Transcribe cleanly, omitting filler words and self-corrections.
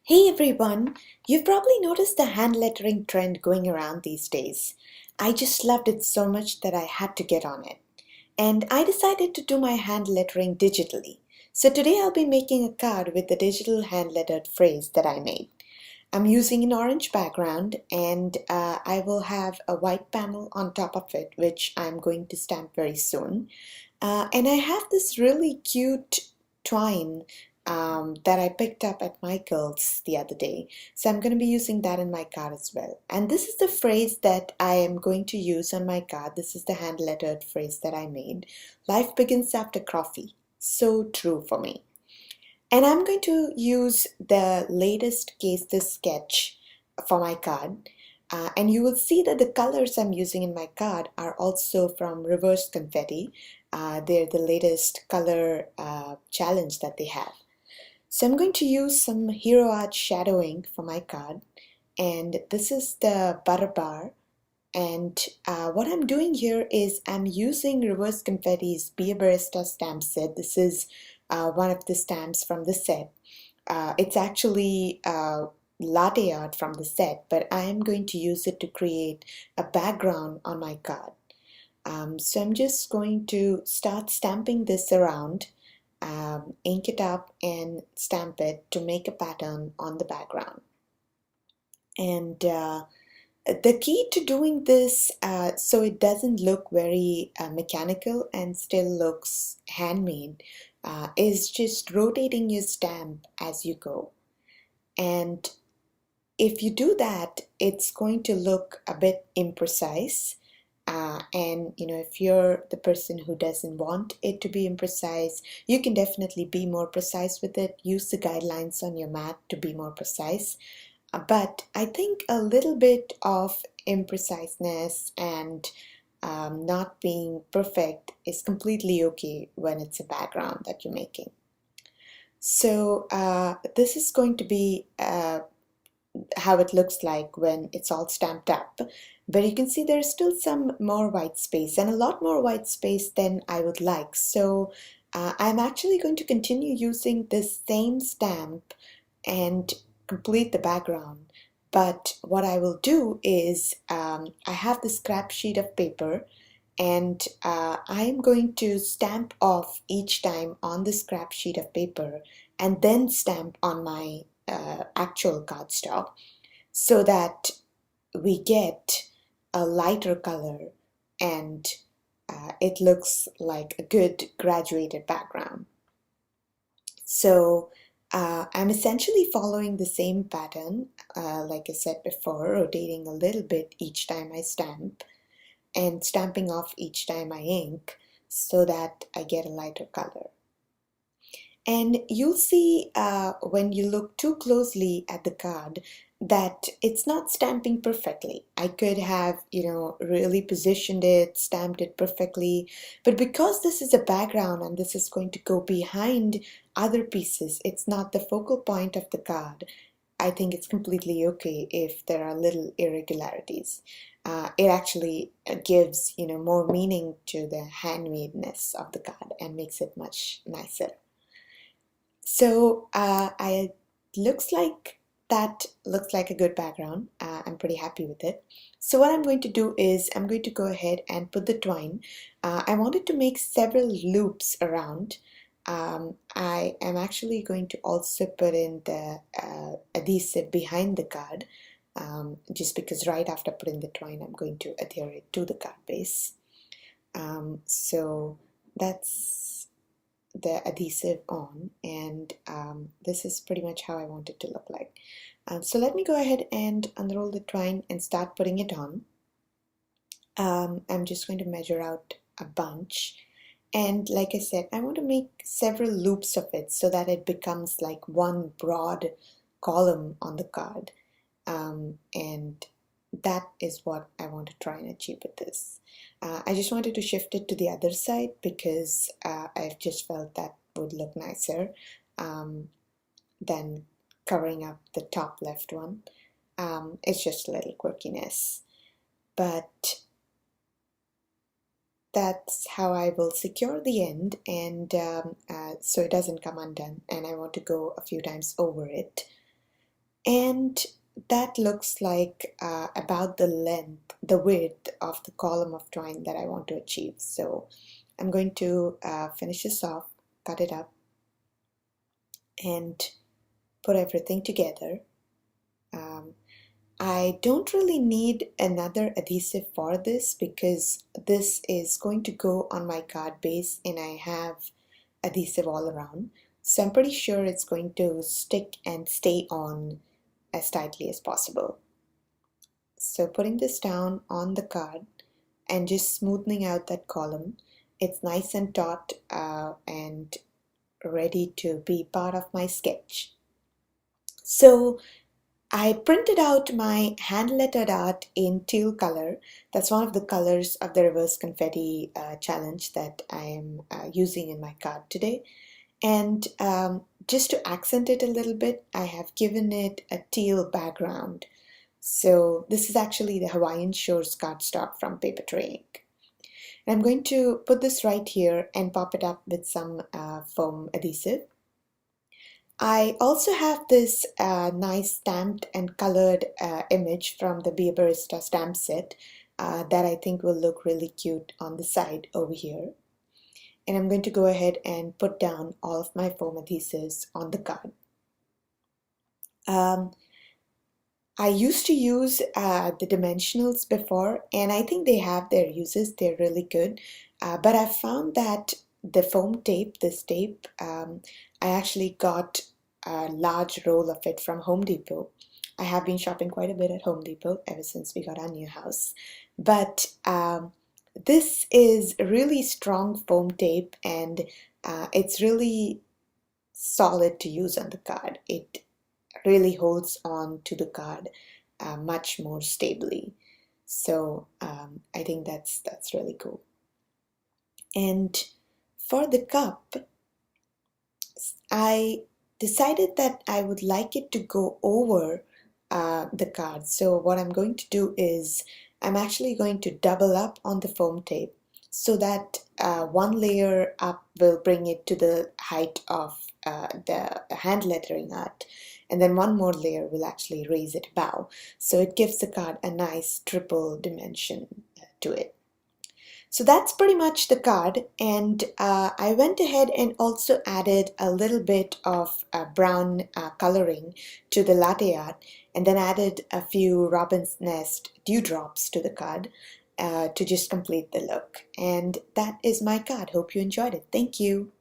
Hey everyone, you've probably noticed the hand lettering trend going around these days. I just loved it so much that I had to get on it. And I decided to do my hand lettering digitally. So today I'll be making a card with the digital hand lettered phrase that I made. I'm using an orange background and I will have a white panel on top of it, which I'm going to stamp very soon. And I have this really cute twine that I picked up at Michael's the other day. So I'm going to be using that in my card as well. And this is the phrase that I am going to use on my card. This is the hand lettered phrase that I made. Life begins after coffee. So true for me. And I'm going to use the latest Case This sketch for my card. And you will see that the colors I'm using in my card are also from Reverse Confetti. They're the latest color challenge that they have. So I'm going to use some Hero Art shadowing for my card. And this is the butter bar. And what I'm doing here is I'm using Reverse Confetti's Be a Barista stamp set. This is one of the stamps from the set. It's actually latte art from the set, but I am going to use it to create a background on my card. So I'm just going to start stamping this around, ink it up and stamp it to make a pattern on the background. And the key to doing this so it doesn't look very mechanical and still looks handmade is just rotating your stamp as you go. And if you do that, it's going to look a bit imprecise. And if you're the person who doesn't want it to be imprecise, you can definitely be more precise with it. Use the guidelines on your mat to be more precise. But I think a little bit of impreciseness and not being perfect is completely okay when it's a background that you're making. So this is going to be how it looks like when it's all stamped up. But you can see there's still some more white space and a lot more white space than I would like. So I'm actually going to continue using this same stamp and complete the background. But what I will do is I have the scrap sheet of paper and I'm going to stamp off each time on the scrap sheet of paper and then stamp on my actual cardstock so that we get a lighter color and it looks like a good graduated background. So I'm essentially following the same pattern, like I said before, rotating a little bit each time I stamp and stamping off each time I ink so that I get a lighter color. And you'll see when you look too closely at the card that it's not stamping perfectly. I could have, really positioned it, stamped it perfectly, but because this is a background and this is going to go behind other pieces, it's not the focal point of the card. I think it's completely okay if there are little irregularities. It actually gives, more meaning to the handmadeness of the card and makes it much nicer. So I looks like that looks like a good background. I'm pretty happy with it. So what I'm going to do is I'm going to go ahead and put the twine. I wanted to make several loops around. I am actually going to also put in the adhesive behind the card, just because right after putting the twine I'm going to adhere it to the card base. So that's the adhesive on, and this is pretty much how I want it to look like. So let me go ahead and unroll the twine and start putting it on. I'm just going to measure out a bunch, and like I said, I want to make several loops of it so that it becomes like one broad column on the card, and that is what I want to try and achieve with this. I just wanted to shift it to the other side because I've just felt that would look nicer than covering up the top left one. It's just a little quirkiness, but that's how I will secure the end, and so it doesn't come undone, and I want to go a few times over it. And that looks like about the width of the column of twine that I want to achieve. So I'm going to finish this off, cut it up, and put everything together. Um, I don't really need another adhesive for this because this is going to go on my card base and I have adhesive all around. So I'm pretty sure it's going to stick and stay on as tightly as possible. So putting this down on the card and just smoothing out that column, it's nice and taut and ready to be part of my sketch. So I printed out my hand lettered art in teal color. That's one of the colors of the reverse confetti challenge that I am using in my card today. And just to accent it a little bit, I have given it a teal background. So this is actually the Hawaiian Shores cardstock from Papertrey Ink. And I'm going to put this right here and pop it up with some foam adhesive. I also have this nice stamped and colored image from the Be a Barista stamp set that I think will look really cute on the side over here. And I'm going to go ahead and put down all of my foam adhesives on the card. I used to use the dimensionals before, and I think they have their uses. They're really good. But I found that the foam tape, this tape, I actually got a large roll of it from Home Depot. I have been shopping quite a bit at Home Depot ever since we got our new house. But this is really strong foam tape, and it's really solid to use on the card. It really holds on to the card much more stably. So I think that's really cool. And for the cup, I decided that I would like it to go over the card. So what I'm going to do is I'm actually going to double up on the foam tape so that one layer up will bring it to the height of the hand lettering art, and then one more layer will actually raise it bow. So it gives the card a nice triple dimension to it. So that's pretty much the card, and I went ahead and also added a little bit of brown coloring to the latte art, and then added a few robin's nest dewdrops to the card to just complete the look. And that is my card. Hope you enjoyed it. Thank you.